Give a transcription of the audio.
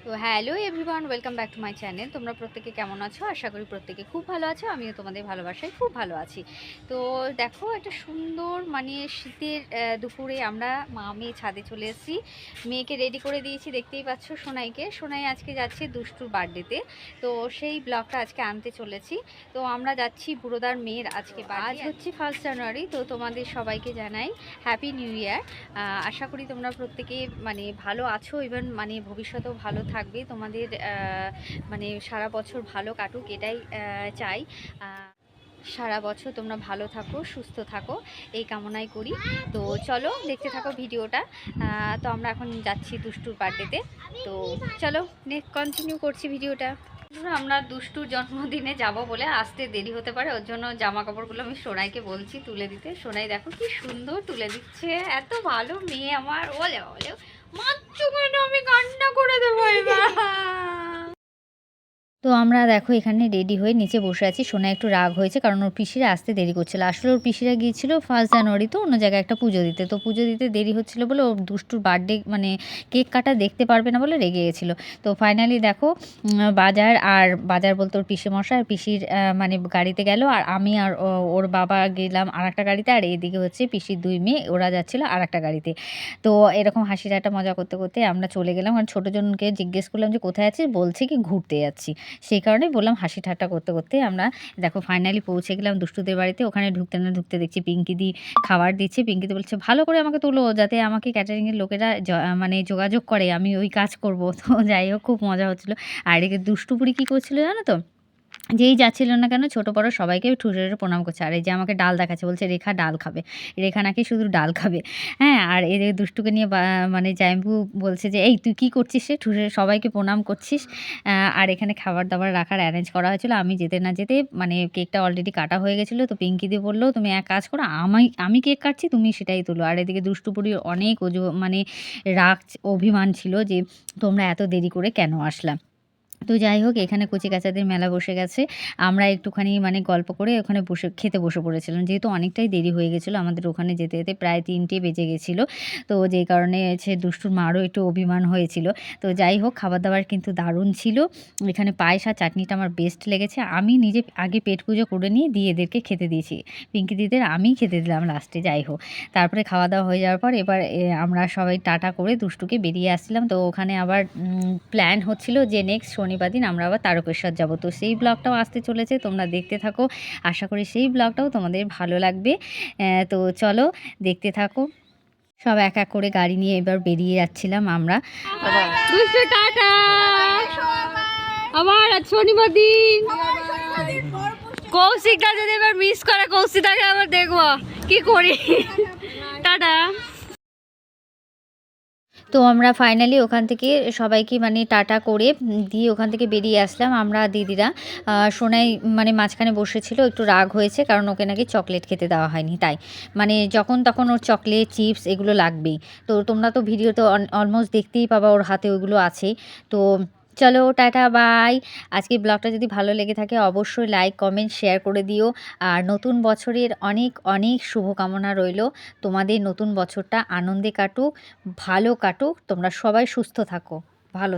তো hello everyone, welcome back to my channel. তোমরা প্রত্যেকে কেমন আছো? আশা করি প্রত্যেকে খুব ভালো আছো। আমিও তোমাদের ভালোবাসায় খুব ভালো আছি। তো দেখো, একটা সুন্দর মানে শীতের দুপুরে আমরা মা মেয়ে ছাদে চলে এসেছি। মেয়েকে রেডি করে দিয়েছি, দেখতেই পাচ্ছ সোনাইকে। সোনাই আজকে যাচ্ছে দুষ্টুর বার্থডেতে, তো সেই ব্লগটা আজকে আনতে চলেছি। তো আমরা যাচ্ছি বুড়োদার মেয়ের আজকে আজ হচ্ছে 1 জানুয়ারি। তো তোমাদের সবাইকে জানাই হ্যাপি নিউ ইয়ার। আশা করি তোমরা প্রত্যেকে মানে ভালো আছো, ইভেন মানে ভবিষ্যতেও ভালো থাকবে। তোমাদের মানে সারা বছর ভালো কাটুক, এটাই চাই। সারা বছর তোমরা ভালো থাকো, সুস্থ থাকো, এই কামনাই করি। তো চলো দেখতে থাকো ভিডিওটা। তো আমরা এখন যাচ্ছি দুষ্টুর বার্থডেতে। তো চলো কন্টিনিউ করছি ভিডিওটা। আমরা দুষ্টুর জন্মদিনে যাব বলে আসতে দেরি হতে পারে, ওর জন্য জামা কাপড়গুলো আমি সোনাইকে বলছি তুলে দিতে। সোনাই দেখো কি সুন্দর তুলে দিচ্ছে, এত ভালো মেয়ে আমার। বলে বলে মাত্র কেন, আমি কান্না করে দেবো এবার। তো আমরা দেখো এখানে রেডি হয়ে নিচে বসে আছি। সোনা একটু রাগ হয়েছে কারণ ওর পিসিরা আসতে দেরি করছিল। আসলে ওর পিসিরা গিয়েছিল 1 জানুয়ারি তো অন্য জায়গায় একটা পুজো দিতে। তো পুজো দিতে দেরি হচ্ছিল বলে ওর দুষ্টুর বার্থডে মানে কেক কাটা দেখতে পারবে না বলে রেগে গেছিলো। তো ফাইনালি দেখো বাজার বলতে ওর পিসেমশাই আর পিসির মানে গাড়িতে গেল, আর আমি আর ওর বাবা গেলাম আর একটা গাড়িতে, আর এইদিকে হচ্ছে পিসির 2 মেয়ে ওরা যাচ্ছিলো আর একটা গাড়িতে। তো এরকম হাসি ঠাট্টা মজা করতে করতে আমরা চলে গেলাম। কারণ ছোটোজনকে জিজ্ঞেস করলাম যে কোথায় আছিস, বলছে কি ঘুরতে যাচ্ছি। সেই কারণেই বললাম, হাসি ঠাট্টা করতে করতে আমরা দেখো ফাইনালি পৌঁছে গেলাম দুষ্টুদের বাড়িতে। ওখানে ঢুকতে না ঢুকতে দেখছি পিঙ্কিদি খাবার দিচ্ছে। পিঙ্কিদি বলছে ভালো করে আমাকে তোলো, যাতে আমাকে ক্যাটারিংয়ের লোকেরা মানে যোগাযোগ করে, আমি ওই কাজ করব। তো যাই হোক, খুব মজা হচ্ছিলো। আর এদিকে দুষ্টু বুড়ি কী করছিল জানো তো, যেই যাচ্ছিল না কেন ছোটো বড়ো সবাইকে ঠুসে প্রণাম করছে। আর এই যে আমাকে ডাল দেখাচ্ছে, বলছে রেখা ডাল খাবে, রেখা নাকি শুধু ডাল খাবে। হ্যাঁ, আর এদের দুষ্টুকে নিয়ে মানে জাইম্বু বলছে যে এই তুই কী করছিস রে, ঠুসে সবাইকে প্রণাম করছিস। আর এখানে খাবার দাবার রাখার অ্যারেঞ্জ করা হয়েছিল। আমি যেতে না যেতে মানে কেকটা অলরেডি কাটা হয়ে গেছিলো। তো পিঙ্কিদি বললো তুমি এক কাজ করো, আমি কেক কাটছি, তুমি সেটাই তোলো। আর এদিকে দুষ্টুপুরির অনেক মানে রাগ অভিমান ছিল যে তোমরা এত দেরি করে কেন আসলাম। তো যাই হোক, এখানে কচিকাঁচাদের মেলা বসে গেছে। আমরা একটুখানি মানে গল্প করে ওখানে খেতে বসে পড়েছিলাম। যেহেতু অনেকটাই দেরি হয়ে গেছিলো আমাদের ওখানে যেতে যেতে, প্রায় 3টে বেজে গেছিলো। তো যেই কারণে দুষ্টুর মারও একটু অভিমান হয়েছিল। তো যাই হোক, খাবার দাবার কিন্তু দারুণ ছিল। এখানে পায়েস আর চাটনিটা আমার বেস্ট লেগেছে। আমি নিজে আগে পেট পুজো করে নিয়ে দিয়ে এদেরকে খেতে দিয়েছি। পিঙ্কি দিদিদের আমিই খেতে দিলাম লাস্টে। যাই হোক, তারপরে খাওয়া দাওয়া হয়ে যাওয়ার পর এবার আমরা সবাই টাটা করে দুষ্টুকে বেরিয়ে আসছিলাম। তো ওখানে আবার প্ল্যান হচ্ছিল যে নেক্সট শনিবার দিন আমরা আবার তারকেশ্বর যাব। তো সেই ব্লগটাও আসতে চলেছে, তোমরা দেখতে থাকো। আশা করি সেই ব্লগটাও তোমাদের ভালো লাগবে। তো চলো দেখতে থাকো। সব এক এক করে গাড়ি নিয়ে এবার বেরিয়ে যাচ্ছিলাম আমরা। টাটা, আবার আজ শনিবার দিন। কৌশিকটা যদি এবার মিস করে, কৌশিকটাকে আবার দেখবো কি করি। টাটা। তো আমরা ফাইনালি ওখান থেকে সবাইকে মানে টাটা করে দিয়ে ওখান থেকে বেরিয়ে আসলাম আমরা দিদিরা। সোনাই মানে মাঝখানে বসেছিল, একটু রাগ হয়েছে কারণ ওকে নাকি চকলেট খেতে দেওয়া হয়নি, তাই মানে যখন তখন ওর চকলেট চিপস এগুলো লাগবেই। তো তোমরা তো ভিডিওতে অলমোস্ট দেখতেই পাবা ওর হাতে ওগুলো আছেই। তো চলো টাটা বাই। আজকে ব্লগটা যদি ভালো লেগে থাকে অবশ্যই লাইক কমেন্ট শেয়ার করে দিও। আর নতুন বছরের অনেক অনেক শুভকামনা রইল। তোমাদের নতুন বছরটা আনন্দে কাটুক, ভালো কাটুক, তোমরা সবাই সুস্থ থাকো।